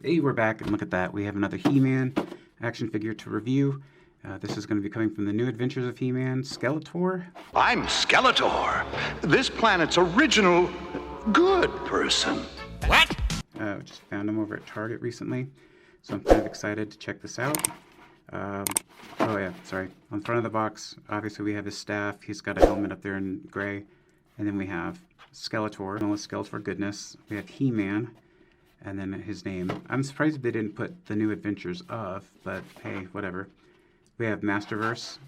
Hey, we're back, and look at that. We have another He-Man action figure to review. This is going to be coming from the new Adventures of He-Man SKELETOR. I'm Skeletor, this planet's original good person. What? Just found him over at Target recently, so I'm kind of excited to check this out. Oh yeah, sorry. On the front of the box, obviously we have his staff. He's got a helmet up there in gray. And then we have Skeletor, Skeletor goodness. We have He-Man, and then his name. I'm surprised they didn't put the new Adventures of, but hey, whatever. We have Masterverse.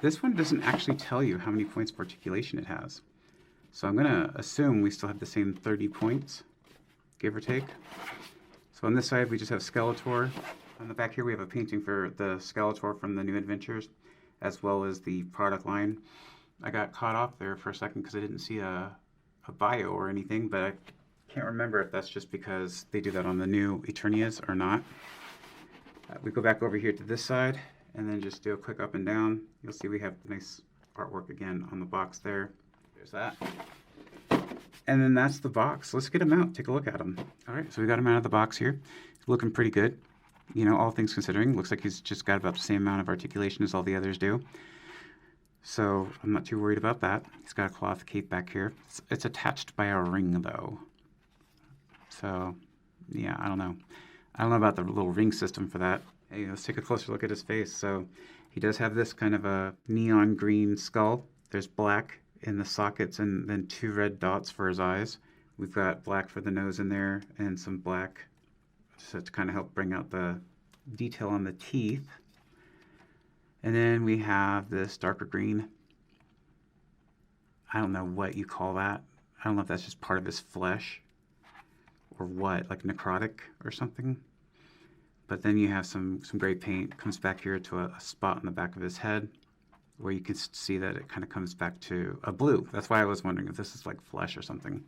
This one doesn't actually tell you how many points of articulation it has. So I'm gonna assume we still have the same 30 points, give or take. So on this side we just have Skeletor. On the back here we have a painting for the Skeletor from the new Adventures, as well as the product line. I got caught off there for a second because I didn't see a bio or anything, but I can't remember if that's just because they do that on the new Eternias or not. We go back over here to this side and then just do a quick up and down. You'll see we have nice artwork again on the box there. There's that. And then that's the box. Let's get him out, take a look at him. All right, so we got him out of the box here. He's looking pretty good. You know, all things considering, looks like he's just got about the same amount of articulation as all the others do. So I'm not too worried about that. He's got a cloth cape back here. It's attached by a ring though. So yeah, I don't know. I don't know about the little ring system for that. Hey, let's take a closer look at his face. So he does have this kind of a neon green skull. There's black in the sockets and then 2 red dots for his eyes. We've got black for the nose in there and some black so to kind of help bring out the detail on the teeth. And then we have this darker green. I don't know what you call that. I don't know if that's just part of his flesh or what, like necrotic or something. But then you have some gray paint. Comes back here to a spot on the back of his head where you can see that it kind of comes back to a blue. That's why I was wondering if this is like flesh or something.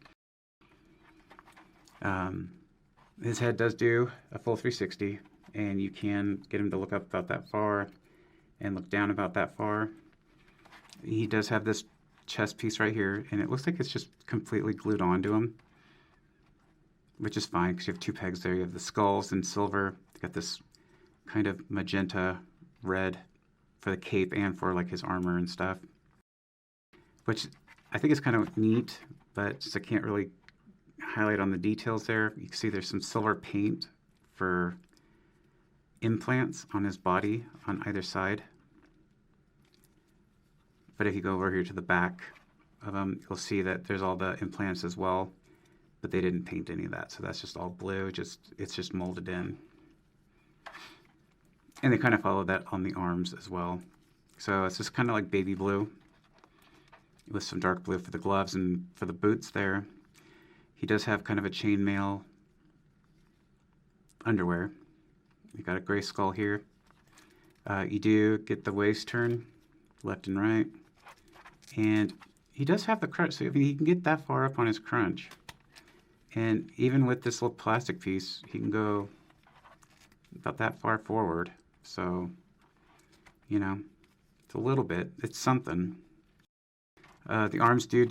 His head does do a full 360, and you can get him to look up about that far and look down about that far. He does have this chest piece right here, and it looks like it's just completely glued onto him, which is fine because you have 2 pegs there. You have the skulls in silver. You got this kind of magenta red for the cape and for like his armor and stuff, which I think is kind of neat, but just I can't really highlight on the details there. You can see there's some silver paint for implants on his body on either side. But if you go over here to the back of him, you'll see that there's all the implants as well, but they didn't paint any of that, so that's just all blue. It's just molded in. And they kind of follow that on the arms as well. So it's just kind of like baby blue with some dark blue for the gloves and for the boots there. He does have kind of a chainmail underwear. You got a gray skull here. You do get the waist turn left and right. And he does have the crunch, so I mean, he can get that far up on his crunch. And even with this little plastic piece, he can go about that far forward. So, you know, it's a little bit. It's something. The arms Spit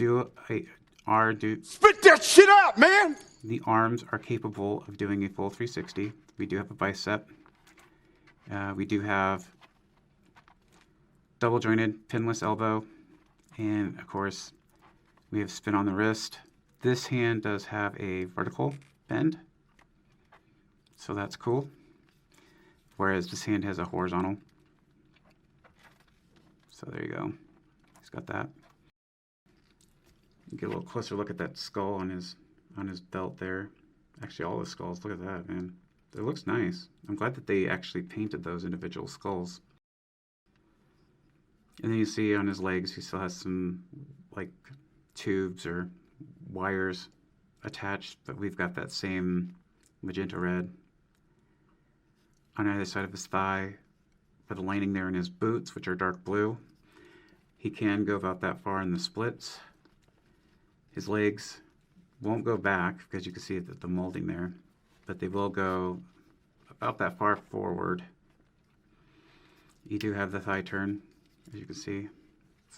that shit out, man! The arms are capable of doing a full 360. We do have a bicep. We do have double jointed pinless elbow. And of course, we have spin on the wrist. This hand does have a vertical bend, so that's cool. Whereas this hand has a horizontal. So there you go. He's got that. Get a little closer look at that skull on his belt there. Actually, all the skulls. Look at that, man. It looks nice. I'm glad that they actually painted those individual skulls. And then you see on his legs, he still has some like tubes or wires attached, but we've got that same magenta red on either side of his thigh for the lining there in his boots, which are dark blue. He can go about that far in the splits. His legs won't go back because you can see the molding there, but they will go about that far forward. You do have the thigh turn, as you can see,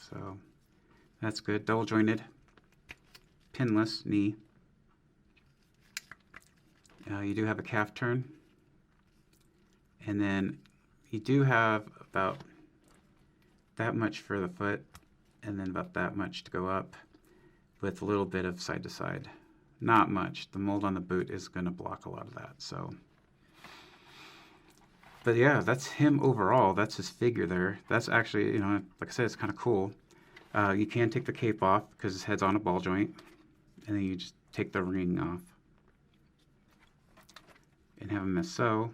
so that's good. Double jointed, pinless knee. You do have a calf turn. And then you do have about that much for the foot, and then about that much to go up, with a little bit of side to side. Not much. The mold on the boot is going to block a lot of that. So, but yeah, that's him overall. That's his figure there. That's actually, you know, like I said, it's kind of cool. You can take the cape off because his head's on a ball joint, and then you just take the ring off and have him as so.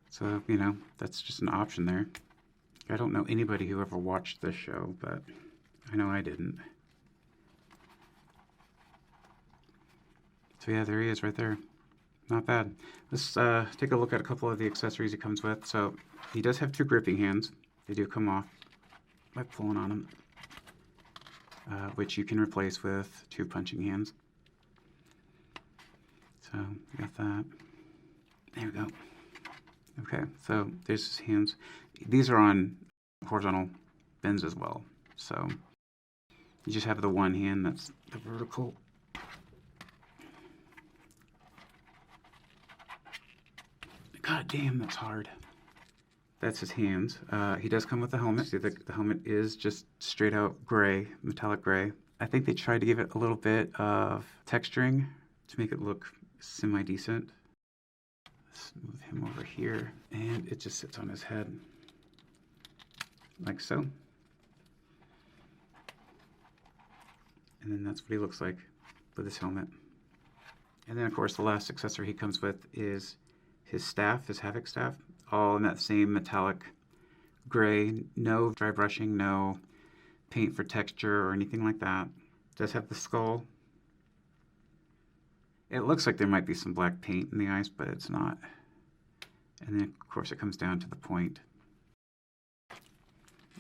So, you know, that's just an option there. I don't know anybody who ever watched this show, but I know I didn't. So yeah, there he is right there. Not bad. Let's take a look at a couple of the accessories he comes with. So he does have 2 gripping hands. They do come off by pulling on them, which you can replace with 2 punching hands. So we got that. There we go. Okay, so there's his hands. These are on horizontal bends as well. So you just have the one hand that's the vertical. God damn, that's hard. That's his hands. He does come with a helmet. See, the helmet is just straight out gray, metallic gray. I think they tried to give it a little bit of texturing to make it look semi-decent. Let's move him over here, and it just sits on his head, like so. And then that's what he looks like with his helmet. And then, of course, the last accessory he comes with is his staff, his Havoc staff, all in that same metallic gray. No dry brushing, no paint for texture or anything like that. It does have the skull. It looks like there might be some black paint in the eyes, but it's not. And then, of course, it comes down to the point.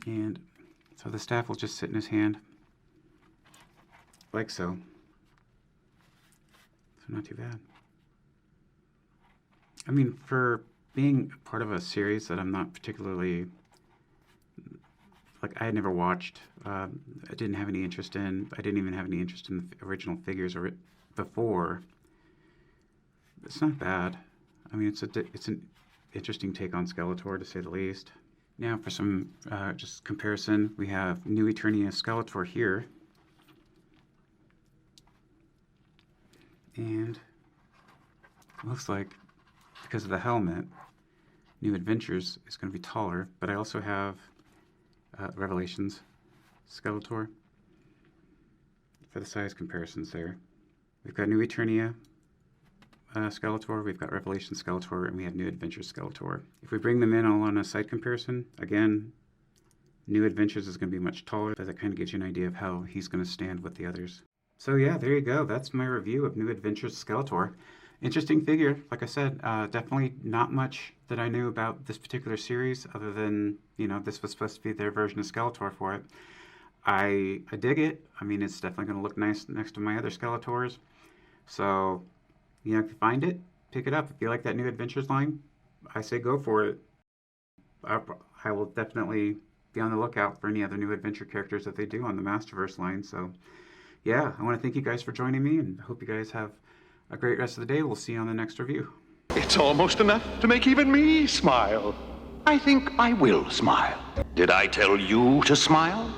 And so the staff will just sit in his hand, like so. So not too bad. I mean, for being part of a series that I'm not particularly, like, I had never watched, I didn't have any interest in, I didn't even have any interest in the original figures or before. It's not bad. I mean, it's an interesting take on Skeletor, to say the least. Now for some just comparison, we have New Eternia Skeletor here. And it looks like, because of the helmet, New Adventures is going to be taller, but I also have Revelations Skeletor for the size comparisons there. We've got New Eternia Skeletor, we've got Revelation Skeletor, and we have New Adventures Skeletor. If we bring them in all on a side comparison, again, New Adventures is going to be much taller, but that kind of gives you an idea of how he's going to stand with the others. So yeah, there you go. That's my review of New Adventures Skeletor. Interesting figure, like I said. Definitely not much that I knew about this particular series, other than, you know, this was supposed to be their version of Skeletor for it. I dig it. I mean, it's definitely going to look nice next to my other Skeletors. So, you know, if you find it, pick it up. If you like that New Adventures line, I say go for it. I will definitely be on the lookout for any other new adventure characters that they do on the Masterverse line. So, yeah, I want to thank you guys for joining me, and hope you guys have a great rest of the day. We'll see you on the next review. It's almost enough to make even me smile. I think I will smile. Did I tell you to smile?